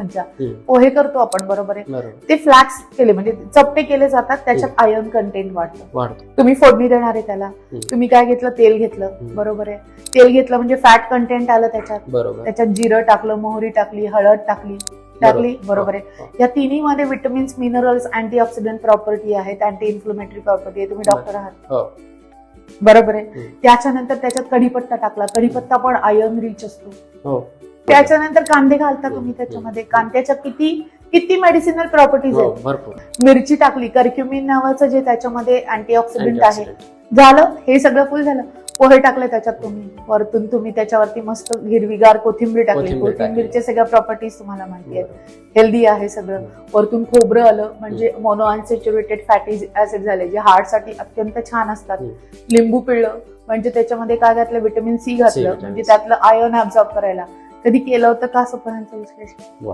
मज्जा. पोहे करतो आपण, बरोबर आहे, ते फ्लॅक्स केले म्हणजे चपटे केले जातात, त्याच्यात आयर्न कंटेंट वाढतं. तुम्ही फोडणी देणार आहे त्याला, तुम्ही काय घेतलं, तेल घेतलं, बरोबर आहे, तेल घेतलं म्हणजे फॅट कंटेंट आलं त्याच्यात जिरं टाकलं, मोहरी टाकली, हळद टाकली, बरोबर आहे. या तिन्ही मध्ये विटामिन्स, मिनरल्स, अँटीऑक्सिडंट प्रॉपर्टी आहेत, अँटी इन्फ्लेमेटरी प्रॉपर्टी आहे. तुम्ही डॉक्टर आहात, बरोबर आहे. त्याच्यानंतर त्याच्यात कढीपत्ता टाकला, कढीपत्ता पण आयर्न रिच असतो. त्याच्यानंतर कांदे घालता तुम्ही त्याच्यामध्ये, कांद्याच्या किती मेडिसिनल प्रॉपर्टीज आहेत. मिरची टाकली, कर्क्युमिन नावाचं जे त्याच्यामध्ये अँटीऑक्सिडंट आहे, झालं. हे सगळं फुल झालं. पोहे टाकले त्याच्यात तुम्ही, वरतून तुम्ही त्याच्यावरती मस्त हिरवीगार कोथिंबीर टाकली, कोथिंबीरचे सगळ्या प्रॉपर्टीज तुम्हाला माहिती आहेत, हेल्दी आहे सगळं. वरतून खोबरं आलं म्हणजे मोनो अनसॅच्युरेटेड फॅटी ऍसिड झाले, जे हार्टसाठी अत्यंत छान असतात. लिंबू पिळलं म्हणजे त्याच्यामध्ये काय घातलं, व्हिटॅमिन सी घातलं म्हणजे त्यातलं आयर्न ऍब्झॉर्ब करायला. कधी केलं होतं का सुपरांचं विश्लेषण?